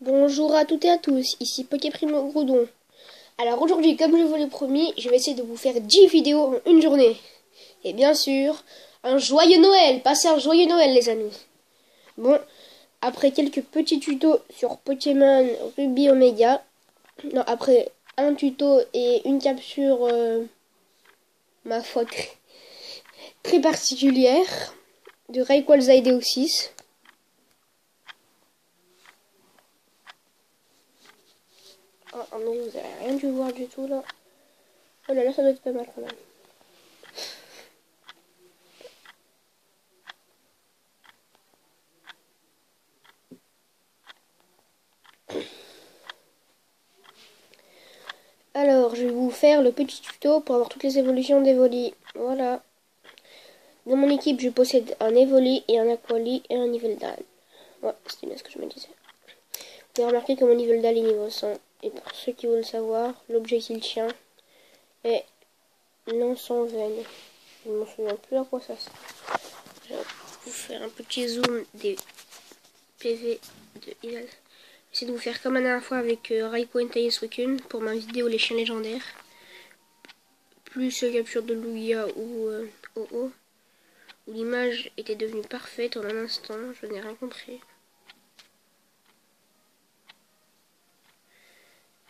Bonjour à toutes et à tous, ici Poképrimo Groudon. Alors aujourd'hui, comme je vous l'ai promis, je vais essayer de vous faire 10 vidéos en une journée. Et bien sûr, un joyeux Noël. Passez un joyeux Noël les amis. Bon, après quelques petits tutos sur Pokémon Ruby Omega, non, après un tuto et une capture, ma foi, très particulière, de Rayquaza et Deoxys. Oh non, vous avez rien dû voir du tout là. Oh là là, ça doit être pas mal quand même. Alors, je vais vous faire le petit tuto pour avoir toutes les évolutions d'Evoli. Voilà. Dans mon équipe, je possède un Evoli et un Aquali et un Yveltal. Ouais, c'était bien ce que je me disais. Vous avez remarqué que mon Yveltal est niveau 100. Et pour ceux qui veulent le savoir, l'objet qu'il tient est lance en veine. Je ne me souviens plus à quoi ça sert. Je vais vous faire un petit zoom des PV de Yveltal. J'essaie de vous faire comme la dernière fois avec Raikou Entei Suicune pour ma vidéo Les chiens légendaires. Plus capture de Lugia ou OO, où l'image était devenue parfaite en un instant, je n'ai rien compris.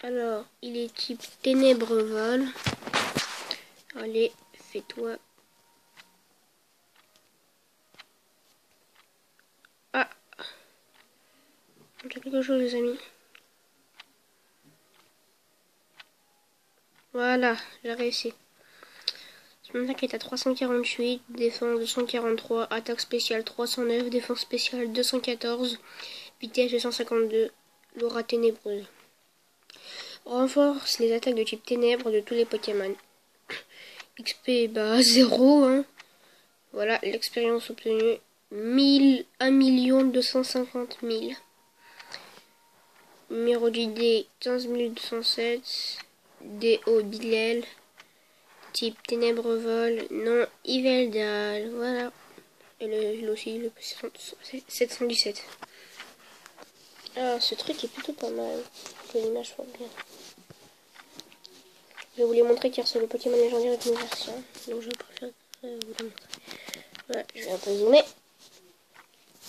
Alors, il est type ténèbres vol. Allez, fais-toi. Ah, j'ai quelque chose les amis. Voilà, j'ai réussi. Son attaque est à 348, défense 243, attaque spéciale 309, défense spéciale 214, vitesse 252, l'aura ténébreuse. Renforce les attaques de type ténèbres de tous les Pokémon. XP, bah 0, hein. Voilà, l'expérience obtenue, 1 250 000. Numéro d'idée, 15 207. DO Bilel. Type ténèbres vol, non Yveltal, voilà. Et le aussi, le 717. Ah, ce truc est plutôt pas mal. Que l'image soit bien. Je vais vous les montrer car c'est le Pokémon légendaire avec une version. Donc je préfère vous le montrer. Voilà, je vais un peu zoomer.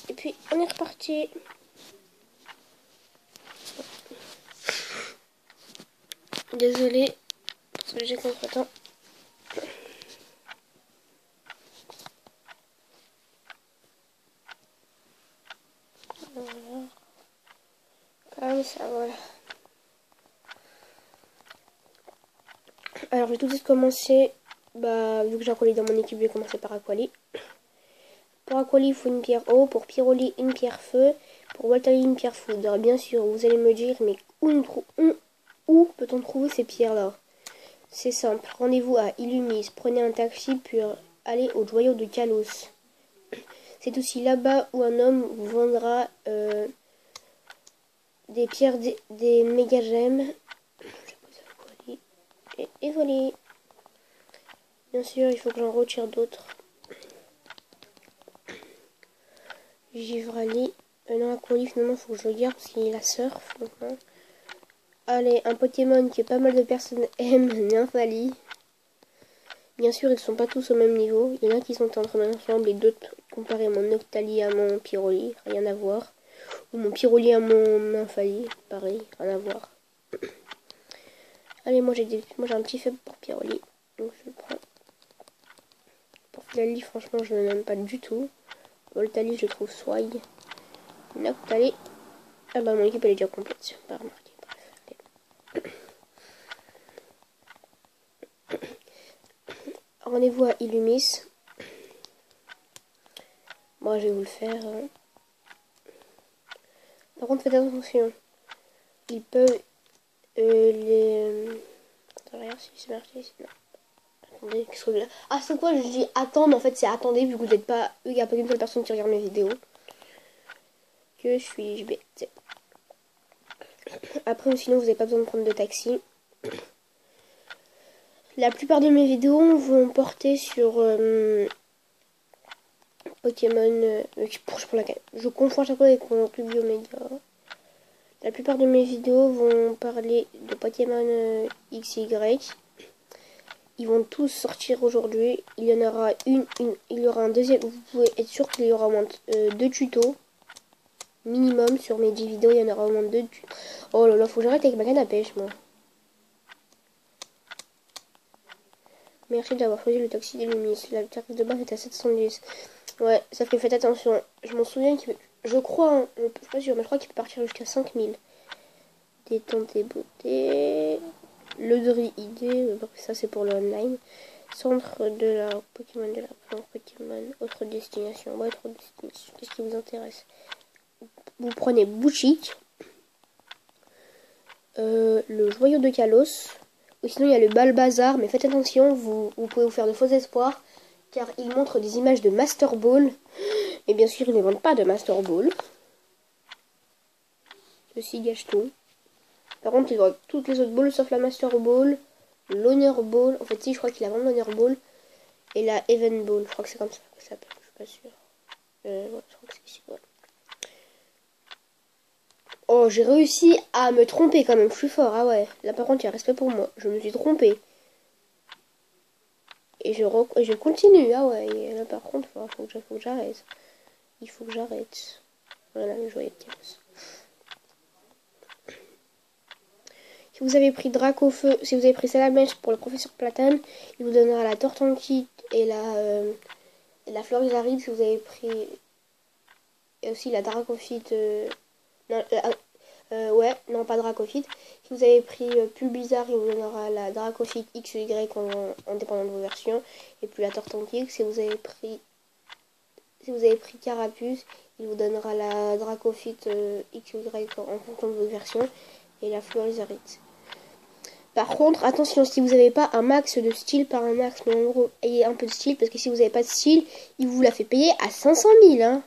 Et puis on est reparti. Désolé parce que j'ai contre-temps. Voilà. Comme ça, voilà. Alors, je vais tout de suite commencer. Bah, vu que j'ai Aquali dans mon équipe, je vais commencer par Aquali. Pour Aquali, il faut une pierre eau. Pour Pyroli, une pierre feu. Pour Voltali, une pierre foudre. Bien sûr, vous allez me dire, mais où peut-on trouver ces pierres-là? C'est simple. Rendez-vous à Illumis. Prenez un taxi, puis allez au joyau de Kalos. C'est aussi là-bas où un homme vous vendra des pierres, des méga gemmes. Et voilà. Bien sûr, il faut que j'en retire d'autres. Givrali. Non, Aquali, finalement, il faut que je le garde parce qu'il est la surf. Donc, non. Allez, un Pokémon que pas mal de personnes aiment, Nymphalie. Bien sûr, ils sont pas tous au même niveau. Il y en a qui sont en train ensemble et d'autres comparer mon Noctali à mon Pyroli. Rien à voir. Ou mon Pyroli à mon Nymphalie. Pareil, rien à voir. Allez, moi j'ai un petit faible pour Pyroli. Donc je le prends. Pour Pyroli, franchement, je ne l'aime pas du tout. Voltali, je trouve swag. Noctali. Ah bah mon équipe elle est déjà complète, pas remarqué. Bref. Rendez-vous à Illumis. Moi je vais vous le faire. Par contre faites attention. Ils peuvent les. Attends, regarde si c'est marqué ici. Non. Attendez, qu'est-ce que je... Ah c'est quoi? Je dis attendre, en fait c'est attendez vu que vous n'êtes pas. Il n'y a pas qu'une seule personne qui regarde mes vidéos. Que suis-je bête? Après, sinon, vous n'avez pas besoin de prendre de taxi. La plupart de mes vidéos vont porter sur Pokémon. Je confonds à chaque fois avec mon Ruby Omega. La plupart de mes vidéos vont parler de Pokémon XY. Ils vont tous sortir aujourd'hui. Il y en aura il y aura un deuxième. Vous pouvez être sûr qu'il y aura au moins 2 tutos. Minimum sur mes 10 vidéos, il y en aura au moins 2 tutos. Oh là là, faut que j'arrête avec ma canne à pêche, moi. Merci d'avoir choisi le taxi des Lumis. La tarif de base est à 710. Ouais, sauf que faites attention. Je m'en souviens qu'il je crois, hein, je suis pas sûre, mais je crois qu'il peut partir jusqu'à 5000. Détente et beauté. Le Druide, ça c'est pour le online. Centre de la Pokémon de la plante Pokémon. Autre destination. Ouais, autre destination. Qu'est-ce qui vous intéresse? Vous prenez Bouchic. Le joyau de Kalos. Ou sinon il y a le Balbazar. Mais faites attention, vous pouvez vous faire de faux espoirs. Car il montre des images de Master Ball. Et bien sûr, ils ne vendent pas de Master Ball. Ceci gâche tout. Par contre, il voit toutes les autres balls sauf la Master Ball, l'Honor Ball. En fait, si, je crois qu'il a vraiment l'Honor Ball. Et la Even Ball. Je crois que c'est comme ça que ça s'appelle. Je suis pas sûre. Ouais, je crois que c'est ici. Ouais. Oh, j'ai réussi à me tromper quand même. Je suis fort. Ah ouais. Là, par contre, il y a respect pour moi. Je me suis trompée. Et je continue. Ah ouais. Et là, par contre, faut que j'arrête. Il faut que j'arrête. Voilà, le joyau de Kalos. Si vous avez pris Dracofeu, si vous avez pris Salamèche pour le professeur Platane, il vous donnera la Tortanquite et la Florizaride. Si vous avez pris et aussi la Dracofite, non, ouais, non pas Dracofite. Si vous avez pris Pulbizarre, il vous donnera la Dracofite X ou Y en dépendant de vos versions. Et puis la Tortanquite. Si vous avez pris Carapuce, il vous donnera la Dracofite X ou Y en fonction de vos versions. Et la Florizaride. Par contre, attention, si vous n'avez pas un max de style par un max, mais en gros, ayez un peu de style, parce que si vous n'avez pas de style, il vous la fait payer à 500 000, hein.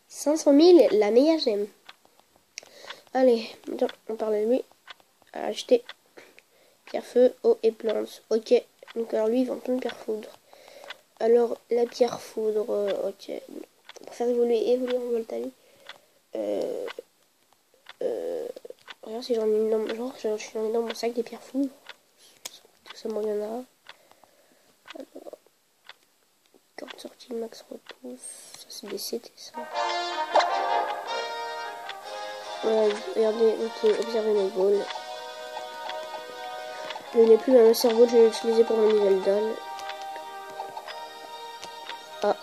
500 000, la meilleure j'aime. Allez, on parle de lui. Acheter pierre feu, eau et plantes. Ok, donc alors lui, il vend plein de pierre foudre. Alors, la pierre foudre, ok. Pour faire évoluer en Voltali. Regarde si j'en ai une dans, genre, j'en ai dans mon sac des pierres foudres. Ça m'en viendra. Carte sortie max repousse. Ça c'est des CT ça. Ouais, regardez, vous pouvez observer mes balls. Je n'ai plus un cerveau, je l'ai utilisé pour mon nouvelle dalle. Ah.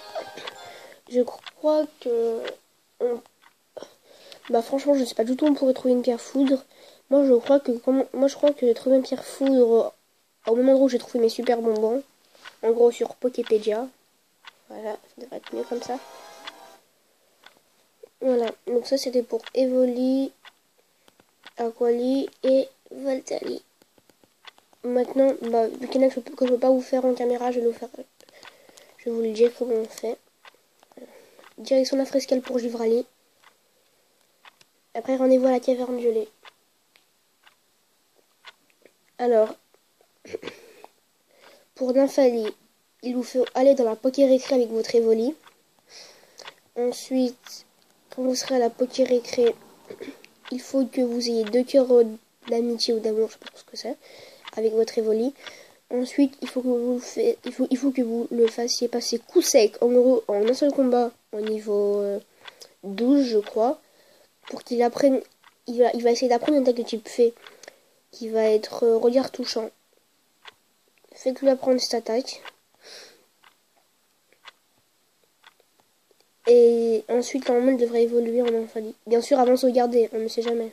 Je crois que. Bah franchement je sais pas du tout où on pourrait trouver une pierre foudre. Moi je crois que trouver une pierre foudre au même endroit où j'ai trouvé mes super bonbons. En gros sur Poképédia. Voilà, ça devrait être mieux comme ça. Voilà, donc ça c'était pour Evoli, Aquali et Voltali. Maintenant, bah, vu qu'il y en a que je ne peux pas vous faire en caméra, je vais vous le dire comment on fait. Direction la frescale pour Givrali. Après, rendez-vous à la caverne gelée. Alors, pour Nymphali, il vous faut aller dans la Poké-Récré avec votre Evoli. Ensuite, quand vous serez à la Poké-Récré, il faut que vous ayez 2 cœurs d'amitié ou d'amour, je sais pas ce que c'est, avec votre Evoli. Ensuite, il faut que vous le fassiez passer coup sec, en gros, en un seul combat, au niveau 12, je crois, pour qu'il apprenne. Il va essayer d'apprendre une attaque de type fée, qui va être regard touchant. Faites-lui apprendre cette attaque. Et ensuite, normalement, il devrait évoluer en Nymphali. Bien sûr, avant de sauvegarder, on ne sait jamais.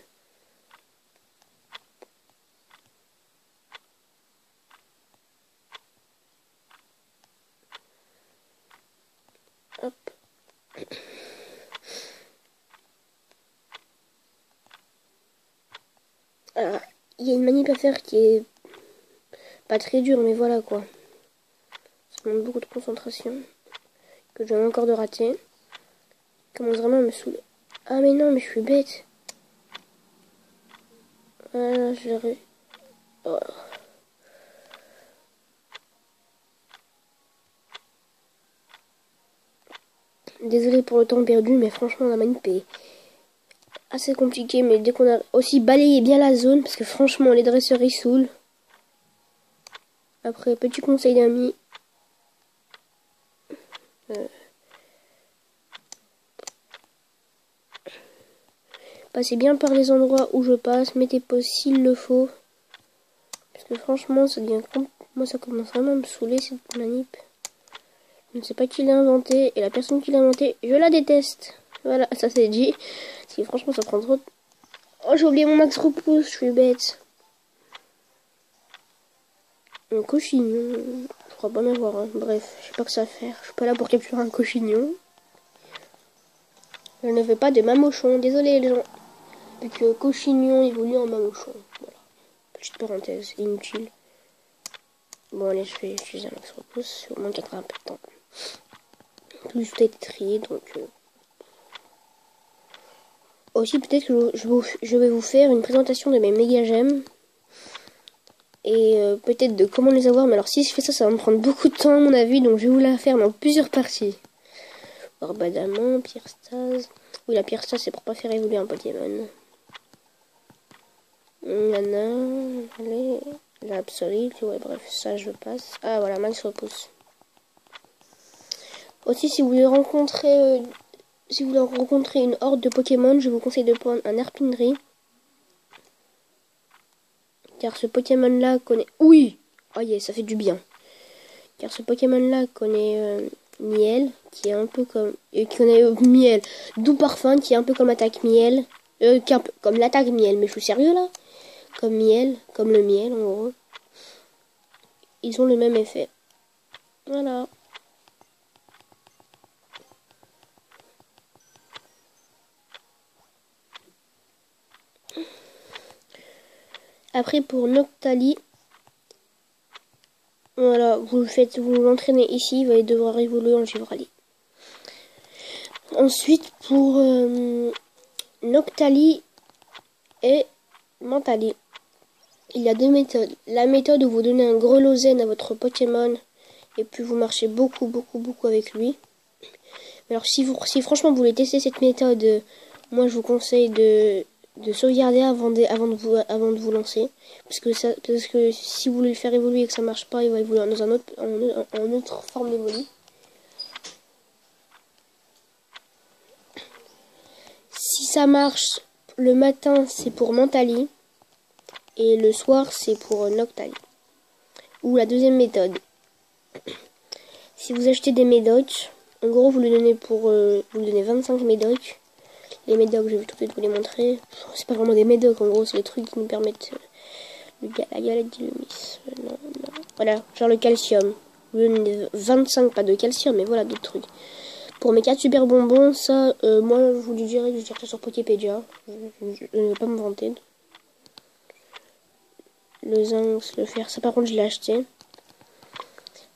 Hop. Alors, il y a une manip à faire qui est pas très dure, mais voilà quoi. Ça demande beaucoup de concentration. Que je viens encore de rater. Il commence vraiment à me saouler. Ah mais non, mais je suis bête. Voilà, je l'aurais. Oh. Désolé pour le temps perdu, mais franchement, la manip est assez compliqué, mais dès qu'on a aussi balayé bien la zone, parce que franchement, les dresseurs, ils saoulent. Après, petit conseil d'amis. Passez bien par les endroits où je passe, mettez pause s'il le faut. Parce que franchement, ça devient moi ça commence vraiment à me saouler cette manip. Je ne sais pas qui l'a inventé, et la personne qui l'a inventé, je la déteste. Voilà, ça c'est dit. Parce que franchement, ça prend trop de... Oh, j'ai oublié mon max repousse, je suis bête. Un cochignon, je crois pas en avoir un. Bref, je sais pas que ça va faire. Je suis pas là pour capturer un cochignon. Je ne veux pas de mamochon, désolé les gens. Vu que cochignon évolue en mamochon. Voilà. Petite parenthèse, inutile. Bon allez, je vais utiliser un max repousse, au moins qu'il y a un peu de temps. Plus tout a été trié, donc... Aussi, peut-être que je vais vous faire une présentation de mes méga gemmes. Et peut-être de comment les avoir. Mais alors, si je fais ça, ça va me prendre beaucoup de temps, à mon avis. Donc, je vais vous la faire dans plusieurs parties. Orbe d'amant, pierre stase. Oui, la pierre stase, c'est pour pas faire évoluer un Pokémon. Nana, allez. L'absolute, ouais, bref, ça, je passe. Ah, voilà, max repousse. Aussi, si vous voulez rencontrer... si vous voulez rencontrer une horde de Pokémon, je vous conseille de prendre un Arpinry. Car ce Pokémon-là connaît... Oui! Oh yeah, ça fait du bien. Car ce Pokémon-là connaît Miel, qui est un peu comme... qui connaît Miel, Doux Parfum, qui est un peu comme Attaque Miel. Qui est un peu comme l'attaque Miel, mais je suis sérieux là? Comme Miel, comme le miel en gros. Ils ont le même effet. Voilà. Après pour Noctali, voilà, vous l'entraînez ici, il va devoir évoluer en Givrali. Ensuite pour Noctali et Mentali, il y a deux méthodes. La méthode où vous donnez un grelotzen à votre Pokémon et puis vous marchez beaucoup avec lui. Alors si franchement vous voulez tester cette méthode, moi je vous conseille de sauvegarder avant de vous lancer, parce que si vous voulez le faire évoluer et que ça marche pas, il va évoluer dans en autre forme d'évolution. Si ça marche le matin, c'est pour Mentali et le soir c'est pour Noctali. Ou la deuxième méthode, si vous achetez des médocs, en gros vous lui donnez vous lui donnez 25 médocs. Les médocs, je vais tout de suite vous les montrer. C'est pas vraiment des médocs, en gros, c'est les trucs qui nous permettent la galette d'Illumis. Non. Voilà, genre le calcium. Vous donnez 25, pas de calcium, mais voilà, d'autres trucs. Pour mes 4 super bonbons, ça, moi, je vous le dirai, je cherche sur Poképédia. Je ne vais pas me vanter. Le zinc, le fer, ça par contre, je l'ai acheté.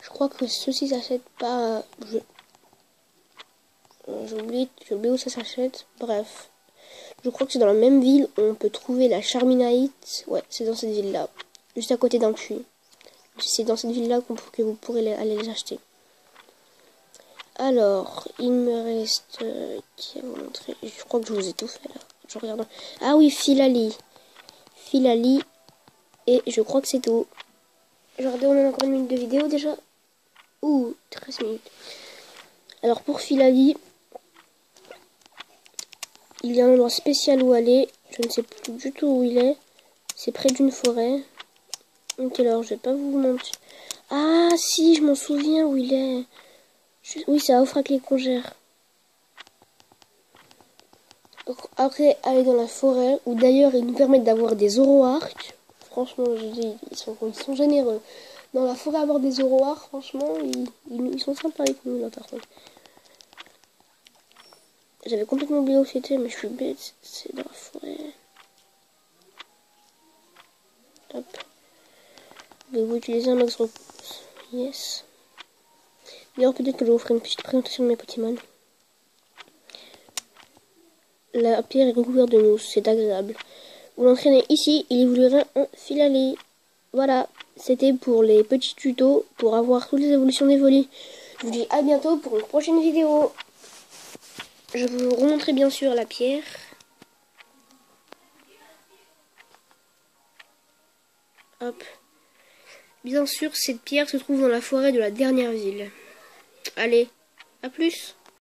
Je crois que ceci s'achète pas... J'ai oublié où ça s'achète. Bref. Je crois que c'est dans la même ville où on peut trouver la Charminaïte. Ouais, c'est dans cette ville-là. Juste à côté d'un puits. C'est dans cette ville-là que vous pourrez aller les acheter. Alors, il me reste... qui à vous montrer? Je crois que je vous ai tout fait là. Je regarde. Ah oui, Filali. Filali. Et je crois que c'est tout. Regardez, on a encore une minute de vidéo déjà. Ouh, 13 minutes. Alors pour Filali... il y a un endroit spécial où aller. Je ne sais plus du tout où il est. C'est près d'une forêt. Ok, alors je vais pas vous mentir. Ah si, je m'en souviens où il est. Oui, c'est à Offrac les Congères. Après, aller dans la forêt, où d'ailleurs ils nous permettent d'avoir des Zoroark. Franchement, je dis, ils sont généreux. Dans la forêt, avoir des Zoroark, franchement, ils sont sympas avec nous là par contre. J'avais complètement oublié où c'était, mais je suis bête. C'est dans la forêt. Hop. Je vais utiliser un max repousse. Yes. D'ailleurs, peut-être que je vous ferai une petite présentation de mes Pokémon. La pierre est recouverte de mousse, c'est agréable. Vous l'entraînez ici, il évoluera en Filali. Voilà, c'était pour les petits tutos pour avoir toutes les évolutions d'Evoli. Je vous dis à bientôt pour une prochaine vidéo. Je vais vous remontrer bien sûr la pierre. Hop. Bien sûr, cette pierre se trouve dans la forêt de la dernière ville. Allez, à plus!